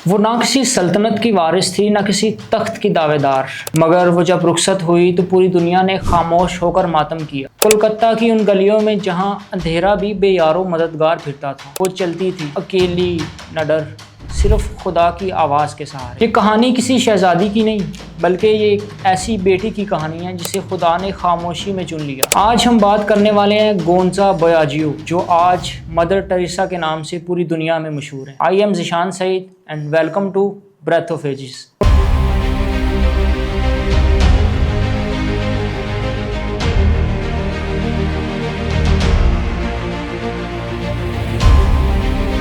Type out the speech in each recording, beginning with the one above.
وہ نہ کسی سلطنت کی وارث تھی نہ کسی تخت کی دعویدار، مگر وہ جب رخصت ہوئی تو پوری دنیا نے خاموش ہو کر ماتم کیا۔ کولکتہ کی ان گلیوں میں جہاں اندھیرا بھی بے یارو مددگار پھرتا تھا، وہ چلتی تھی اکیلی، نہ ڈر، صرف خدا کی آواز کے سہارے۔ یہ کہانی کسی شہزادی کی نہیں، بلکہ یہ ایک ایسی بیٹی کی کہانی ہے جسے خدا نے خاموشی میں چن لیا۔ آج ہم بات کرنے والے ہیں گونزا بویاجیو، جو آج مدر ٹریسا کے نام سے پوری دنیا میں مشہور ہیں۔ I am Zeeshan Saeed and welcome to Breath of Ages۔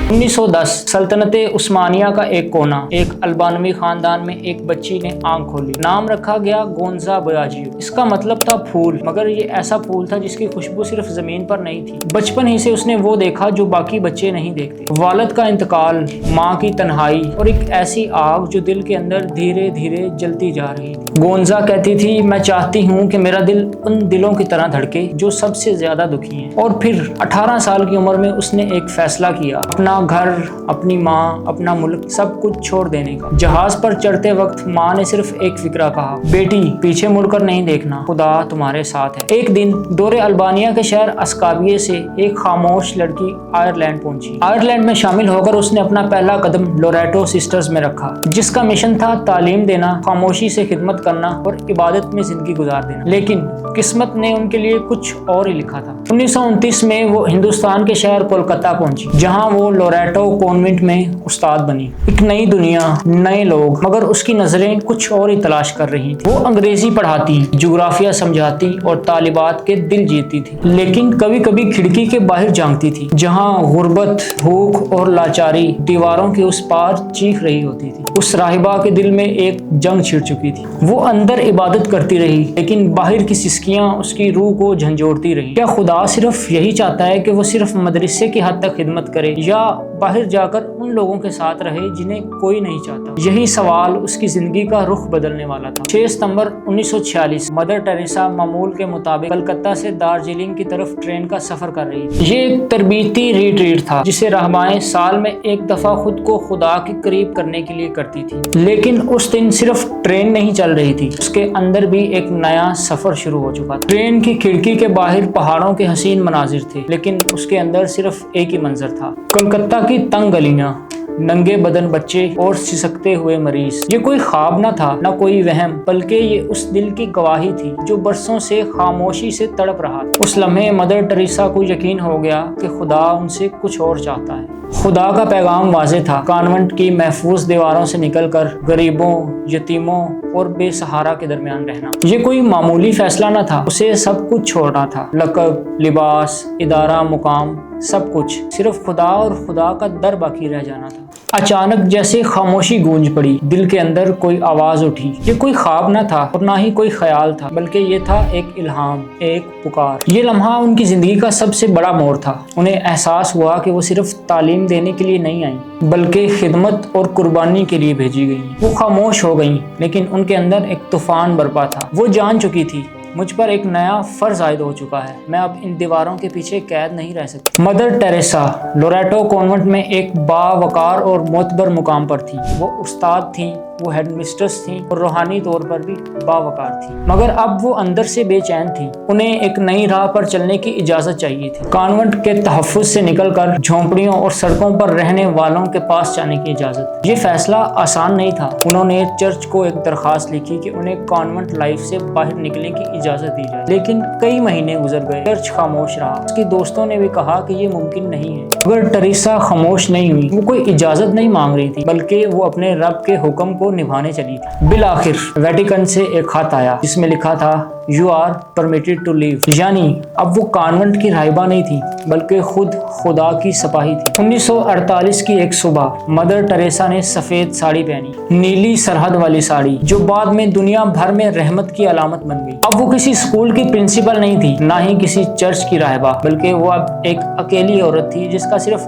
1910 سلطنت عثمانیہ کا ایک کونا، ایک البانوی خاندان میں ایک بچی نے آنکھ کھولی۔ نام رکھا گیا گونزا بویاجیو۔ اس کا مطلب تھا پھول، مگر یہ ایسا پھول تھا جس کی خوشبو صرف زمین پر نہیں تھی۔ بچپن ہی سے اس نے وہ دیکھا جو باقی بچے نہیں دیکھتے، والد کا انتقال، ماں کی تنہائی اور ایک ایسی آگ جو دل کے اندر دھیرے دھیرے جلتی جا رہی تھی۔ گونزا کہتی تھی، میں چاہتی ہوں کہ میرا دل ان دلوں کی طرح دھڑکے جو سب سے زیادہ دکھی ہیں۔ اور پھر 18 سال کی عمر میں اس نے ایک فیصلہ کیا، اپنا گھر، اپنی ماں، اپنا ملک، سب کچھ چھوڑ دینے کا۔ جہاز پر چڑھتے وقت ماں نے صرف ایک فکرہ کہا، بیٹی پیچھے مڑ کر نہیں دیکھنا، خدا تمہارے ساتھ ہے۔ ایک دن دور البانیہ کے شہر اسکابیے سے ایک خاموش لڑکی آئرلینڈ پہنچی۔ آئرلینڈ میں شامل ہو کر اس نے اپنا پہلا قدم لوریٹو سسٹرز میں رکھا، جس کا مشن تھا تعلیم دینا، خاموشی سے خدمت کرنا اور عبادت میں زندگی گزار دینا۔ لیکن قسمت نے ان کے لیے کچھ اور ہی لکھا تھا۔ 1929 میں وہ ہندوستان کے شہر کولکتہ پہنچی، جہاں وہ لوریٹو کانوینٹ میں استاد بنی۔ ایک نئی دنیا، نئے لوگ، مگر اس کی نظریں کچھ اور ہی تلاش کر رہی تھی۔ وہ انگریزی پڑھاتی، جغرافیہ سمجھاتی اور طالبات کے دل جیتی تھی، لیکن کبھی کبھی کھڑکی کے باہر جھانکتی تھی، جہاں غربت، بھوک اور لاچاری دیواروں کے اس پار چیخ رہی ہوتی تھی۔ اس راہبہ کے دل میں ایک جنگ چھڑ چکی تھی۔ وہ اندر عبادت کرتی رہی، لیکن باہر کی سسکیاں اس کی روح کو جھنجھوڑتی رہی۔ کیا خدا صرف یہی چاہتا ہے کہ وہ صرف مدرسے کی حد تک خدمت کرے، یا باہر جا کر ان لوگوں کے ساتھ رہے جنہیں کوئی نہیں چاہتا؟ یہی سوال اس کی زندگی کا رخ بدلنے والا تھا۔ 6 ستمبر 1946 مدر ٹریسا معمول کے مطابق کلکتہ سے دارجلنگ کی طرف ٹرین کا سفر کر رہی تھی۔ یہ ایک تربیتی ریٹریٹ تھا جسے رہبائیں سال میں ایک دفعہ خود کو خدا کے قریب کرنے کے لیے کرتی تھی۔ لیکن اس دن صرف ٹرین نہیں چل رہی تھی، اس کے اندر بھی ایک نیا سفر شروع ہو چکا تھا۔ ٹرین کی کھڑکی کے باہر پہاڑوں کے حسین مناظر تھے، لیکن اس کے اندر صرف ایک ہی منظر تھا، کلکتہ کی تنگ گلیاں، ننگے بدن بچے اور سسکتے ہوئے مریض۔ یہ کوئی خواب نہ تھا، نہ کوئی وہم، بلکہ یہ اس دل کی گواہی تھی جو برسوں سے خاموشی سے تڑپ رہا تھا۔ اس لمحے مدر ٹریسا کو یقین ہو گیا کہ خدا ان سے کچھ اور چاہتا ہے۔ خدا کا پیغام واضح تھا، کانوینٹ کی محفوظ دیواروں سے نکل کر غریبوں، یتیموں اور بے سہارا کے درمیان رہنا۔ یہ کوئی معمولی فیصلہ نہ تھا، اسے سب کچھ چھوڑنا تھا، لقب، لباس، ادارہ، مقام، سب کچھ، صرف خدا اور خدا کا در باقی رہ جانا تھا۔ اچانک جیسے خاموشی گونج پڑی، دل کے اندر کوئی آواز اٹھی۔ یہ کوئی خواب نہ تھا اور نہ ہی کوئی خیال تھا، بلکہ یہ تھا ایک الہام، ایک پکار۔ یہ لمحہ ان کی زندگی کا سب سے بڑا موڑ تھا۔ انہیں احساس ہوا کہ وہ صرف تعلیم دینے کے لیے نہیں آئیں، بلکہ خدمت اور قربانی کے لیے بھیجی گئیں۔ وہ خاموش ہو گئیں، لیکن ان کے اندر ایک طوفان برپا تھا۔ وہ جان چکی تھی، مجھ پر ایک نیا فرض عائد ہو چکا ہے، میں اب ان دیواروں کے پیچھے قید نہیں رہ سکتی۔ مدر ٹریسا لوریٹو کانوینٹ میں ایک باوقار اور معتبر مقام پر تھی۔ وہ استاد تھیں، وہ ہیڈ مسٹرس تھیں اور روحانی طور پر بھی باوقار تھیں، مگر اب وہ اندر سے بے چین تھیں۔ انہیں ایک نئی راہ پر چلنے کی اجازت چاہیے تھی، کانوینٹ کے تحفظ سے نکل کر جھونپڑیوں اور سڑکوں پر رہنے والوں کے پاس جانے کی اجازت۔ یہ فیصلہ آسان نہیں تھا۔ انہوں نے چرچ کو ایک درخواست لکھی کہ انہیں کانوینٹ لائف سے باہر نکلنے کی اجازت دی جائے، لیکن کئی مہینے گزر گئے، چرچ خاموش رہا۔ اس کے دوستوں نے بھی کہا کہ یہ ممکن نہیں ہے، مگر ٹریسا خاموش نہیں ہوئی۔ وہ کوئی اجازت نہیں مانگ رہی تھی، بلکہ وہ اپنے رب کے حکم کو نبھانے چلی تھی۔ بالآخر ویٹیکن سے ایک خط آیا جس میں لکھا تھا، You are permitted to leave، یعنی اب وہ کانوینٹ کی راہبہ نہیں تھی، بلکہ خود خدا کی سپاہی تھی۔ 1948 کی ایک صبح مدر ٹریسا نے سفید ساڑی پہنی، نیلی سرحد والی ساڑی، جو بعد میں دنیا بھر میں رحمت کی علامت بن گئی۔ اب وہ کسی اسکول کی پرنسپل نہیں تھی، نہ ہی کسی چرچ کی راہبہ، بلکہ وہ اب ایک اکیلی عورت تھی جس کا صرف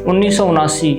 1979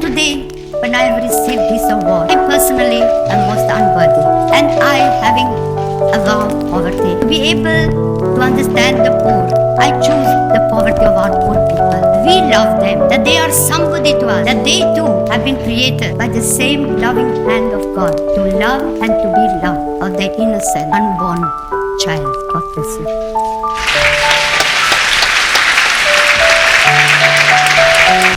Today, when I received this award, I personally am most unworthy, and I, having avowed poverty, to be able to understand the poor, I choose the poverty of our poor people. We love them, that they are somebody to us, that they too have been created by the same loving hand of God, to love and to be loved of their innocent, unborn child. God bless you.